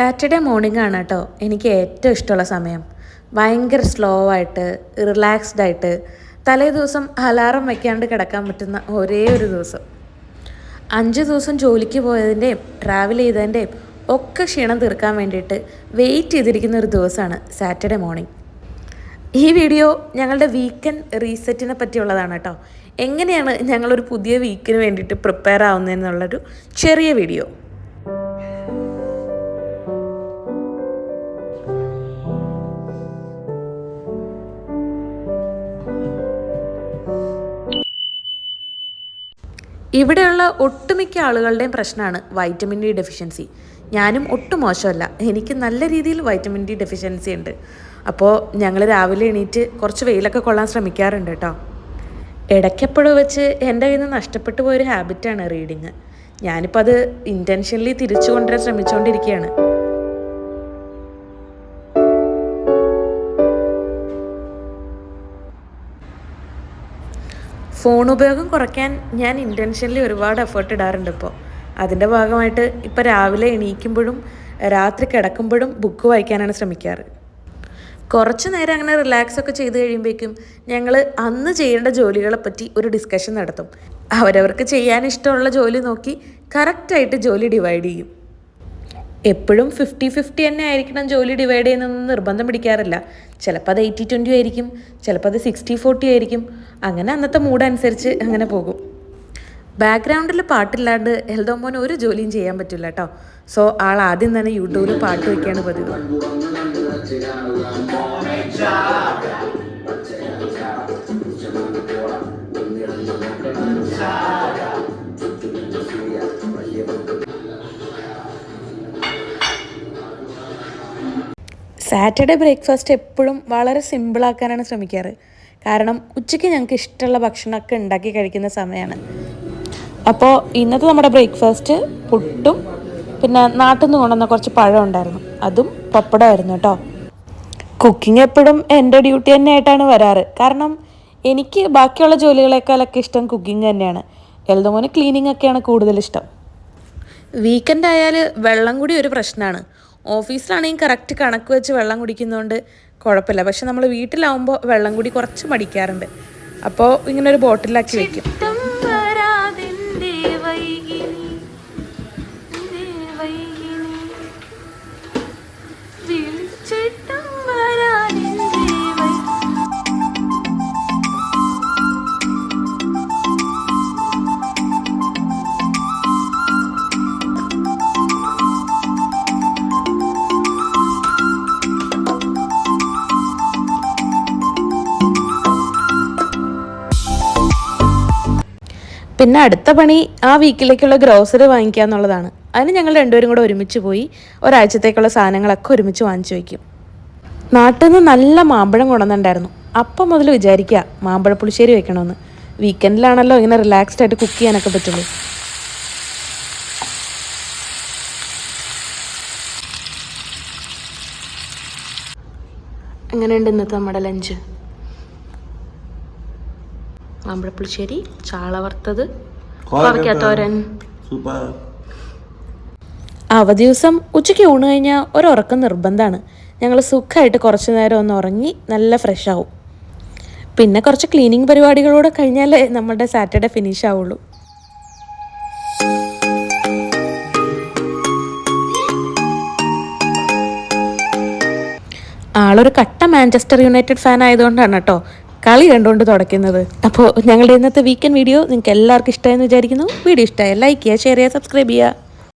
Saturday morning ആണ് കേട്ടോ എനിക്ക് ഏറ്റവും ഇഷ്ടമുള്ള സമയം. ഭയങ്കര സ്ലോ ആയിട്ട് റിലാക്സ്ഡ് ആയിട്ട് തലേ ദിവസം അലാറം വയ്ക്കാണ്ട് കിടക്കാൻ പറ്റുന്ന ഒരേ ഒരു ദിവസം. 5 ദിവസം ജോലിക്ക് പോയതിൻ്റെയും ട്രാവൽ ചെയ്തതിൻ്റെയും ഒക്കെ ക്ഷീണം തീർക്കാൻ വേണ്ടിയിട്ട് വെയിറ്റ് ചെയ്തിരിക്കുന്ന ഒരു ദിവസമാണ് സാറ്റർഡേ മോർണിംഗ്. ഈ വീഡിയോ ഞങ്ങളുടെ വീക്കെൻഡ് റീസെറ്റിനെ പറ്റിയുള്ളതാണ് കേട്ടോ. എങ്ങനെയാണ് ഞങ്ങളൊരു പുതിയ വീക്കിന് വേണ്ടിയിട്ട് പ്രിപ്പയർ ആവുന്നതെന്നുള്ളൊരു ചെറിയ വീഡിയോ. ഇവിടെയുള്ള ഒട്ടുമിക്ക ആളുകളുടെയും പ്രശ്നമാണ് വൈറ്റമിൻ ഡി ഡെഫിഷ്യൻസി. ഞാനും ഒട്ടും മോശമല്ല, എനിക്ക് നല്ല രീതിയിൽ വൈറ്റമിൻ ഡി ഡെഫിഷ്യൻസി ഉണ്ട്. അപ്പോൾ ഞങ്ങൾ രാവിലെ എണീറ്റ് കുറച്ച് വെയിലൊക്കെ കൊള്ളാൻ ശ്രമിക്കാറുണ്ട് കേട്ടോ. ഇടയ്ക്കെപ്പോഴും വെച്ച് എൻ്റെ കയ്യിൽ നിന്ന് നഷ്ടപ്പെട്ടു പോയൊരു ഹാബിറ്റാണ് റീഡിങ്. ഞാനിപ്പോൾ അത് ഇൻറ്റൻഷനലി തിരിച്ചു കൊണ്ടുവരാൻ ശ്രമിച്ചുകൊണ്ടിരിക്കുകയാണ്. ഫോൺ ഉപയോഗം കുറയ്ക്കാൻ ഞാൻ ഇൻറ്റൻഷനലി ഒരുപാട് എഫേർട്ട് ഇടാറുണ്ട് ഇപ്പോൾ. അതിൻ്റെ ഭാഗമായിട്ട് ഇപ്പോൾ രാവിലെ എണീക്കുമ്പോഴും രാത്രി കിടക്കുമ്പോഴും ബുക്ക് വായിക്കാനാണ് ശ്രമിക്കാറ്. കുറച്ച് നേരം അങ്ങനെ റിലാക്സ് ഒക്കെ ചെയ്ത് കഴിയുമ്പോഴേക്കും ഞങ്ങൾ അന്ന് ചെയ്യേണ്ട ജോലികളെ പറ്റി ഒരു ഡിസ്കഷൻ നടത്തും. അവരവർക്ക് ചെയ്യാൻ ഇഷ്ടമുള്ള ജോലി നോക്കി കറക്റ്റായിട്ട് ജോലി ഡിവൈഡ് ചെയ്യും. എപ്പോഴും 50-50 തന്നെ ആയിരിക്കണം ജോലി ഡിവൈഡ് ചെയ്യുന്നതൊന്നും നിർബന്ധം പിടിക്കാറില്ല. ചിലപ്പോൾ അത് 80-20 ആയിരിക്കും, ചിലപ്പോൾ അത് 60-40 ആയിരിക്കും. അങ്ങനെ അന്നത്തെ മൂഡ് അനുസരിച്ച് അങ്ങനെ പോകും. ബാക്ക്ഗ്രൗണ്ടിൽ പാട്ടില്ലാണ്ട് എൽദോമോന് ഒരു ജോലിയും ചെയ്യാൻ പറ്റില്ല കേട്ടോ. സോ ആൾ ആദ്യം തന്നെ യൂട്യൂബിൽ പാട്ട് വയ്ക്കുകയാണ് പതിവ്. സാറ്റർഡേ ബ്രേക്ക്ഫാസ്റ്റ് എപ്പോഴും വളരെ സിമ്പിളാക്കാനാണ് ശ്രമിക്കാറ്. കാരണം ഉച്ചയ്ക്ക് ഞങ്ങൾക്ക് ഇഷ്ടമുള്ള ഭക്ഷണമൊക്കെ ഉണ്ടാക്കി കഴിക്കുന്ന സമയമാണ്. അപ്പോൾ ഇന്നത്തെ നമ്മുടെ ബ്രേക്ക്ഫാസ്റ്റ് പുട്ടും പിന്നെ നാട്ടിൽ നിന്ന് കൊണ്ടുവന്ന കുറച്ച് പഴം ഉണ്ടായിരുന്നു, അതും പപ്പടമായിരുന്നു കേട്ടോ. കുക്കിംഗ് എപ്പോഴും എൻ്റെ ഡ്യൂട്ടി തന്നെയായിട്ടാണ് വരാറ്. കാരണം എനിക്ക് ബാക്കിയുള്ള ജോലികളെക്കാളൊക്കെ ഇഷ്ടം കുക്കിംഗ് തന്നെയാണ്. എൽദോമോന് ക്ലീനിങ് ഒക്കെയാണ് കൂടുതലിഷ്ടം. വീക്കെൻഡ് ആയാൽ വെള്ളം കൂടി ഒരു പ്രശ്നമാണ്. ഓഫീസിലാണെങ്കിൽ കറക്റ്റ് കണക്ക് വെച്ച് വെള്ളം കുടിക്കുന്നതുകൊണ്ട് കുഴപ്പമില്ല. പക്ഷെ നമ്മൾ വീട്ടിലാവുമ്പോൾ വെള്ളം കൂടി കുറച്ച് മടിക്കാറുണ്ട്. അപ്പോൾ ഇങ്ങനെ ഒരു ബോട്ടിലാക്കി വെക്കും. പിന്നെ അടുത്ത പണി ആ വീക്കിലേക്കുള്ള ഗ്രോസറി വാങ്ങിക്കുക എന്നുള്ളതാണ്. അതിന് ഞങ്ങൾ രണ്ടുപേരും കൂടെ ഒരുമിച്ച് പോയി ഒരാഴ്ചത്തേക്കുള്ള സാധനങ്ങളൊക്കെ ഒരുമിച്ച് വാങ്ങിച്ചു വയ്ക്കും. നാട്ടിൽ നിന്ന് നല്ല മാമ്പഴം കൊണ്ടുവന്നിട്ടുണ്ടായിരുന്നു. അപ്പം മുതൽ വിചാരിക്കുക മാമ്പഴ പുളിശ്ശേരി വെക്കണമെന്ന്. വീക്കെൻഡിലാണല്ലോ ഇങ്ങനെ റിലാക്സ്ഡ് ആയിട്ട് കുക്ക് ചെയ്യാനൊക്കെ പറ്റുള്ളൂ. എങ്ങനെയുണ്ട് ഇന്നത്തെ നമ്മുടെ ലഞ്ച്? മാമ്പഴപ്പുളിശ്ശേരി, ചാള വറുത്തത്, കോവയ്ക്കാത്തോരൻ. അവധി ദിവസം ഉച്ചയ്ക്ക് ഊണ് കഴിഞ്ഞാൽ ഒരുറക്കം നിർബന്ധമാണ്. ഞങ്ങൾ സുഖമായിട്ട് കുറച്ച് നേരം ഒന്ന് ഉറങ്ങി നല്ല ഫ്രഷ് ആവും. പിന്നെ കുറച്ച് ക്ലീനിങ് പരിപാടികളൂടെ കഴിഞ്ഞാലേ നമ്മുടെ സാറ്റർഡേ ഫിനിഷ് ആവുള്ളൂ. ആളൊരു കട്ട മാഞ്ചസ്റ്റർ യുണൈറ്റഡ് ഫാൻ ആയതുകൊണ്ടാണ് കേട്ടോ കളി കണ്ടുകൊണ്ട് തുടയ്ക്കുന്നത്. അപ്പോൾ ഞങ്ങളുടെ ഇന്നത്തെ വീക്കെൻഡ് വീഡിയോ നിങ്ങൾക്ക് എല്ലാവർക്കും ഇഷ്ടമായെന്ന് വിചാരിക്കുന്നു. വീഡിയോ ഇഷ്ടമായ ലൈക്ക് ചെയ്യുക, ഷെയർ ചെയ്യുക, സബ്സ്ക്രൈബ് ചെയ്യുക.